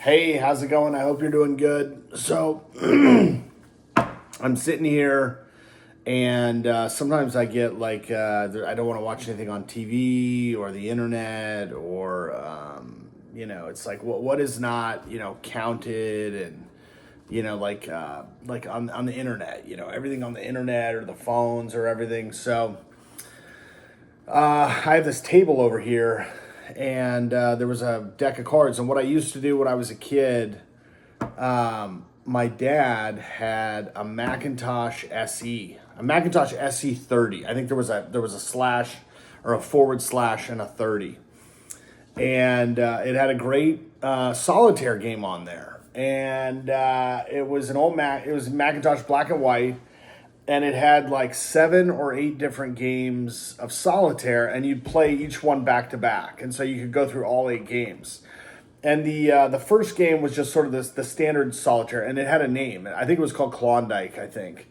Hey, how's it going? I hope you're doing good. So, I'm sitting here, and sometimes I get like, I don't want to watch anything on TV or the internet, or, it's like, what is not, counted, and, like on the internet, everything on the internet or the phones or everything. So, I have this table over here, and there was a deck of cards. And what I used to do when I was a kid, my dad had a Macintosh SE, a Macintosh SE 30. I think there was a slash or a forward slash and a 30, and it had a great solitaire game on there. And it was it was Macintosh black and white, and it had like 7 or 8 different games of solitaire, and you'd play each one back to back, and so you could go through all 8 games. And the first game was just sort of the standard solitaire, and it had a name. I think it was called Klondike, I think.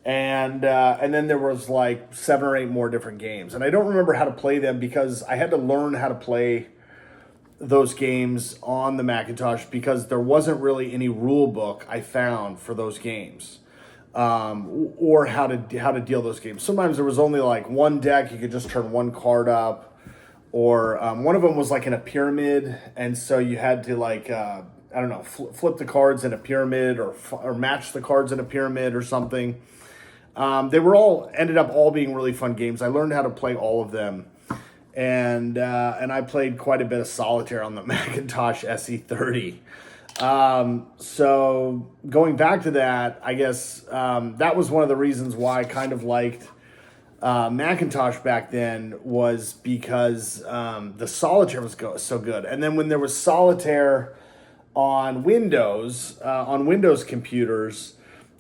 And then there was like 7 or 8 more different games, and I don't remember how to play them because I had to learn how to play those games on the Macintosh because there wasn't really any rule book I found for those games. Or how to deal those games. Sometimes there was only like one deck; you could just turn one card up, or one of them was like in a pyramid, and so you had to like flip the cards in a pyramid, or match the cards in a pyramid or something. They were all ended up all being really fun games. I learned how to play all of them, and I played quite a bit of solitaire on the Macintosh SE 30. So going back to that, I guess that was one of the reasons why I kind of liked Macintosh back then, was because the solitaire was so good. And then when there was solitaire on Windows computers,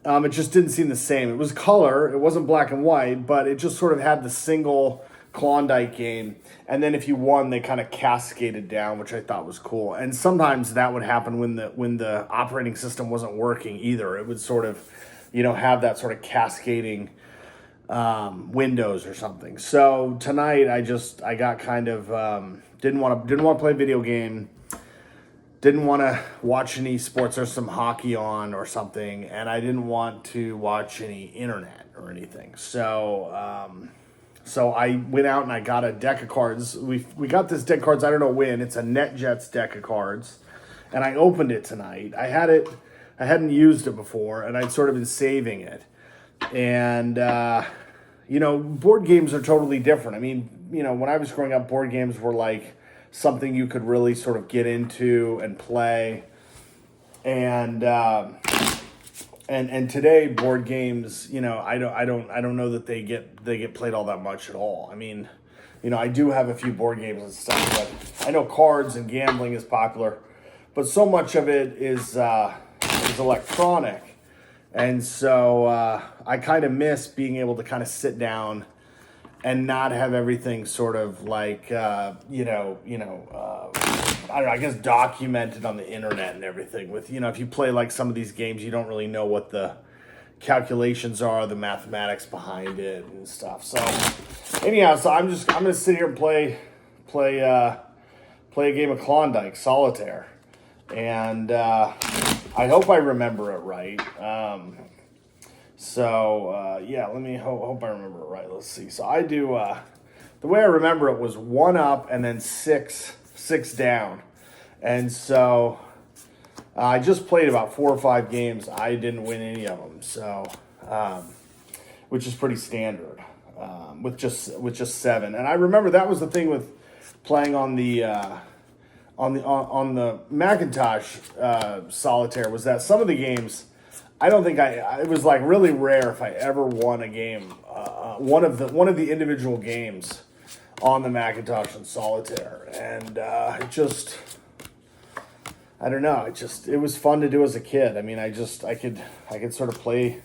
it just didn't seem the same. It was color, it wasn't black and white, but it just sort of had the single Klondike game, and then if you won, they kind of cascaded down, which I thought was cool. And sometimes that would happen when the operating system wasn't working either. It would sort of, have that sort of cascading windows or something. So tonight I got kind of didn't want to play a video game, didn't want to watch any sports. There's some hockey on or something, and I didn't want to watch any internet or anything. So I went out and I got a deck of cards. We got this deck of cards, I don't know when. It's a NetJets deck of cards. And I opened it tonight. I hadn't used it before, and I'd sort of been saving it. And, board games are totally different. I mean, when I was growing up, board games were like something you could really sort of get into and play. And today board games, I don't know that they get played all that much at all. I mean, I do have a few board games and stuff, but I know cards and gambling is popular, but so much of it is electronic, and so I kind of miss being able to kind of sit down and not have everything sort of like I don't know, I guess documented on the internet and everything. With if you play like some of these games, you don't really know what the calculations are, the mathematics behind it and stuff. So anyhow, I'm gonna sit here and play a game of Klondike solitaire, and I hope I remember it right. Let me hope I remember it right. Let's see. So I do. The way I remember it was 1 up and then 6 down, and so I just played about 4 or 5 games. I didn't win any of them, so which is pretty standard with just 7. And I remember that was the thing with playing on the Macintosh solitaire, was that some of the games, I don't think it was like really rare if I ever won a game, one of the individual games on the Macintosh and solitaire. And I don't know, it was fun to do as a kid. I mean, I could sort of play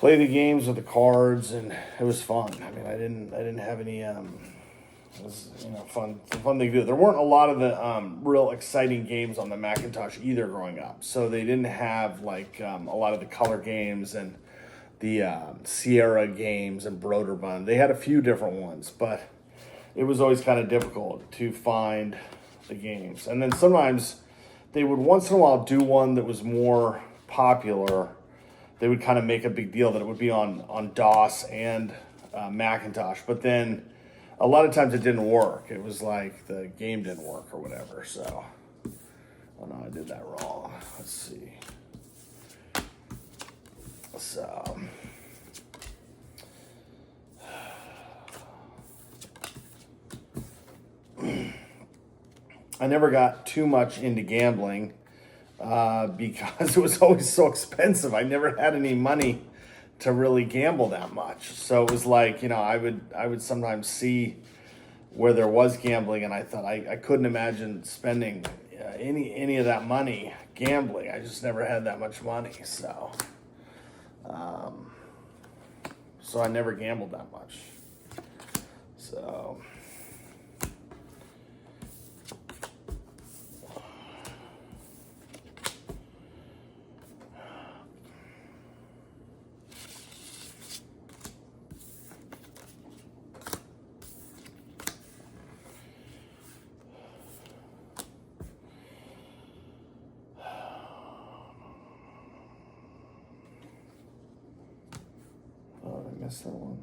the games with the cards, and it was fun. I mean, I didn't have any it was fun thing to do. There weren't a lot of the real exciting games on the Macintosh either growing up, so they didn't have like a lot of the color games and the Sierra games and Broderbund. They had a few different ones, but it was always kind of difficult to find the games. And then sometimes they would once in a while do one that was more popular. They would kind of make a big deal that it would be on DOS and Macintosh, but then a lot of times it didn't work. It was like the game didn't work or whatever. So, oh no, I did that wrong. Let's see. So, I never got too much into gambling because it was always so expensive. I never had any money to really gamble that much. So it was like, I would sometimes see where there was gambling, and I thought I couldn't imagine spending any of that money gambling. I just never had that much money, so I never gambled that much. So. I missed that one.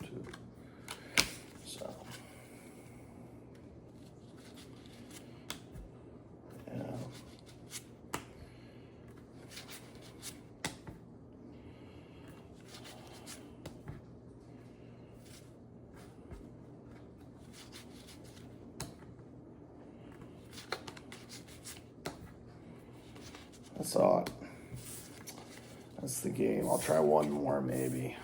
2. So, yeah. That's all. That's the game. I'll try one more maybe.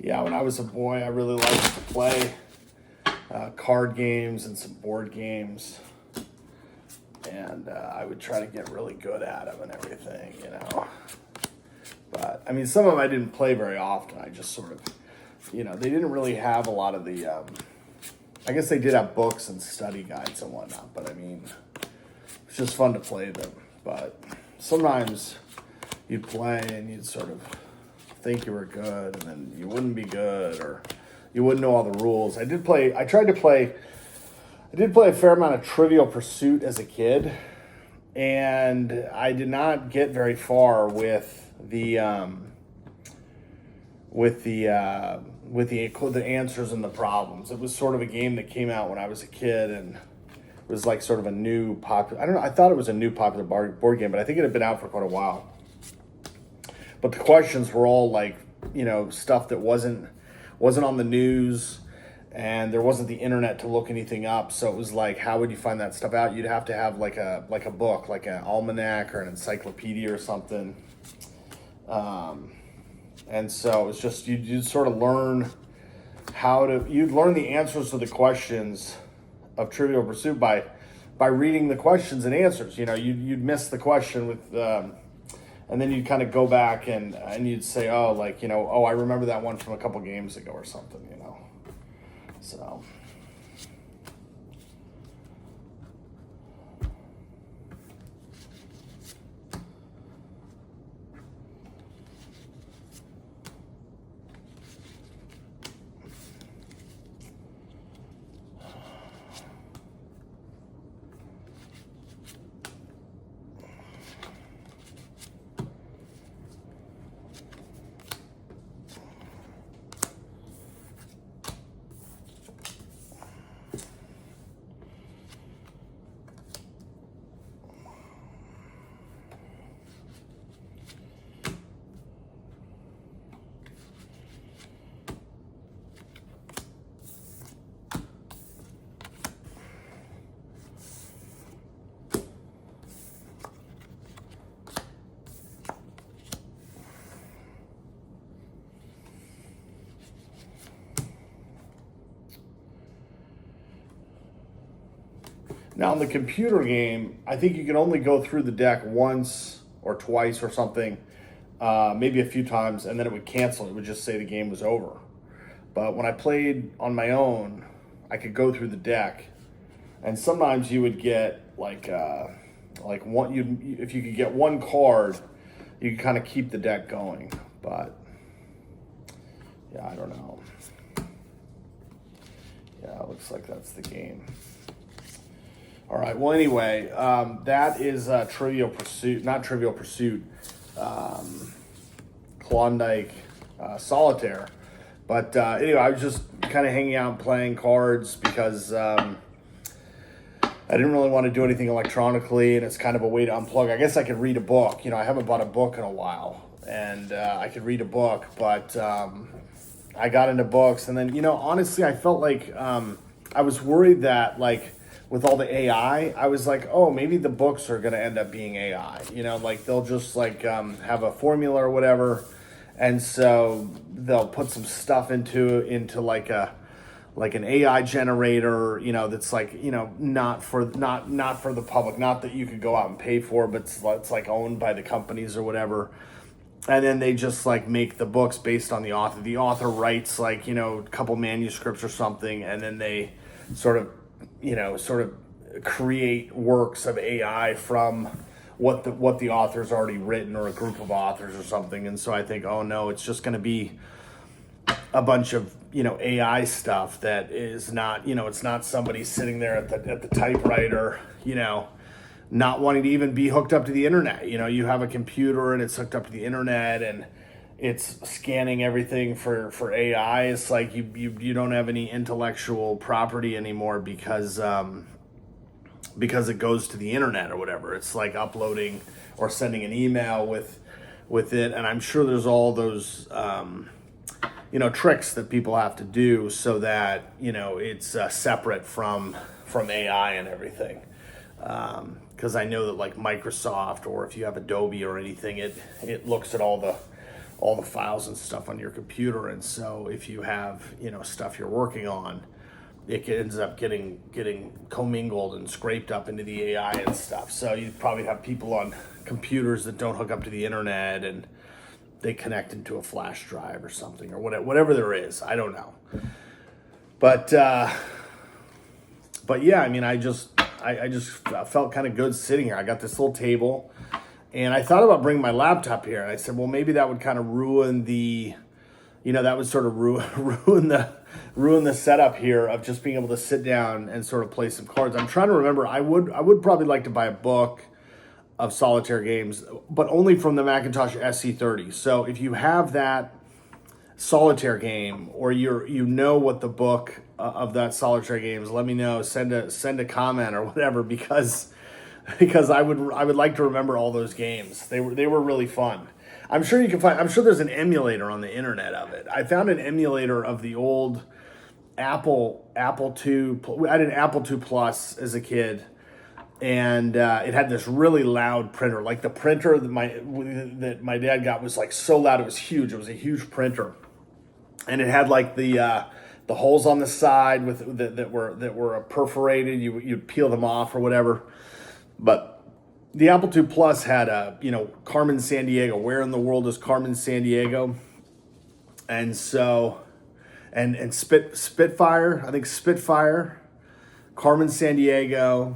Yeah, when I was a boy, I really liked to play card games and some board games. And I would try to get really good at them and everything, But, I mean, some of them I didn't play very often. I just sort of, they didn't really have a lot of the, I guess they did have books and study guides and whatnot. But, I mean, it's just fun to play them. But sometimes you'd play and you'd sort of think you were good, and then you wouldn't be good, or you wouldn't know all the rules. I did play a fair amount of Trivial Pursuit as a kid, and I did not get very far with the answers and the problems. It was sort of a game that came out when I was a kid, and it was like sort of a new popular. I don't know. I thought it was a new popular board game, but I think it had been out for quite a while. But the questions were all like, stuff that wasn't on the news, and there wasn't the internet to look anything up. So it was like, how would you find that stuff out? You'd have to have like a book, like an almanac or an encyclopedia or something. And so it was just, you'd sort of learn you'd learn the answers to the questions of Trivial Pursuit by reading the questions and answers. You'd miss the question with, and then you'd kind of go back and you'd say, I remember that one from a couple games ago or something, So. Now, in the computer game, I think you can only go through the deck once or twice or something, maybe a few times, and then it would cancel. It would just say the game was over. But when I played on my own, I could go through the deck, and sometimes you would get like one. If you could get one card, you could kind of keep the deck going. But yeah, I don't know. Yeah, it looks like that's the game. All right. Well, anyway, that is Trivial Pursuit, not Trivial Pursuit, Klondike, Solitaire. But anyway, I was just kind of hanging out and playing cards because I didn't really want to do anything electronically, and it's kind of a way to unplug. I guess I could read a book. I haven't bought a book in a while, and I could read a book, but I got into books, and then, honestly, I felt like I was worried that, like, with all the AI, I was like, oh, maybe the books are going to end up being AI. Like they'll just like have a formula or whatever, and so they'll put some stuff into like an AI generator, that's like, not for the public, not that you could go out and pay for, but it's like owned by the companies or whatever. And then they just like make the books based on the author. The author writes like, a couple manuscripts or something, and then they sort of create works of AI from what the author's already written, or a group of authors or something. And so I think, oh no, it's just going to be a bunch of AI stuff that is not, it's not somebody sitting there at the typewriter, not wanting to even be hooked up to the internet. You have a computer and it's hooked up to the internet and it's scanning everything for AI. It's like you don't have any intellectual property anymore because it goes to the internet or whatever. It's like uploading or sending an email with it, and I'm sure there's all those tricks that people have to do so that it's separate from AI and everything. Because I know that like Microsoft, or if you have Adobe or anything, it looks at all the files and stuff on your computer, and so if you have stuff you're working on, it ends up getting commingled and scraped up into the AI and stuff. So you probably have people on computers that don't hook up to the internet, and they connect into a flash drive or something, or whatever there is. I don't know, but yeah, I mean, I just felt kind of good sitting here. I got this little table, and I thought about bringing my laptop here, and I said, well, maybe that would kind of ruin the, that would sort of ruin the setup here of just being able to sit down and sort of play some cards. I'm trying to remember. I would probably like to buy a book of solitaire games, but only from the Macintosh SE 30. So if you have that solitaire game, or what the book of that solitaire game is, let me know. Send a comment or whatever, because I would like to remember all those games. They were really fun. I'm sure there's an emulator on the internet of it. I found an emulator of the old Apple II. I had an Apple II Plus as a kid, and it had this really loud printer. Like the printer that my dad got was like so loud, it was huge. It was a huge printer, and it had like the holes on the side that were perforated. You'd peel them off or whatever, but the Apple II Plus had Carmen Sandiego. Where in the world is Carmen Sandiego? And so, and Spitfire. I think Spitfire, Carmen Sandiego,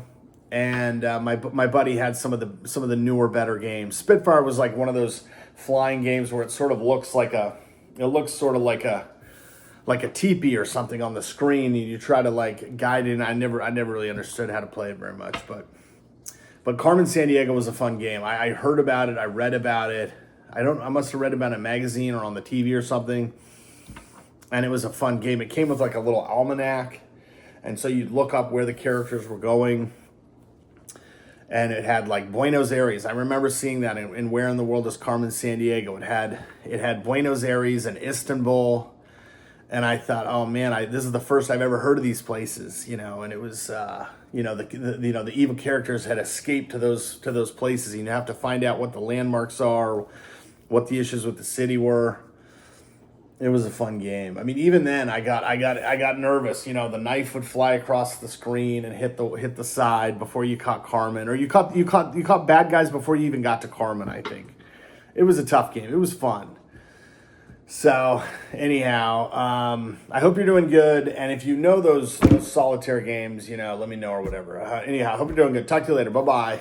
and my buddy had some of the newer, better games. Spitfire was like one of those flying games where it sort of looks like a teepee or something on the screen, and you try to like guide it. And I never really understood how to play it very much, But Carmen Sandiego was a fun game. I heard about it. I read about it. I must have read about it in a magazine or on the TV or something. And it was a fun game. It came with like a little almanac. And so you'd look up where the characters were going. And it had like Buenos Aires. I remember seeing that in Where in the World is Carmen Sandiego. It had Buenos Aires and Istanbul. And I thought, oh man, this is the first I've ever heard of these places, and it was, the evil characters had escaped to those places. And you have to find out what the landmarks are, what the issues with the city were. It was a fun game. I mean, even then, I got nervous. You know, the knife would fly across the screen and hit the side before you caught Carmen, or you caught bad guys before you even got to Carmen. I think it was a tough game. It was fun. So anyhow, I hope you're doing good. And if you know those solitaire games, you know, let me know or whatever. Anyhow, I hope you're doing good. Talk to you later. Bye bye.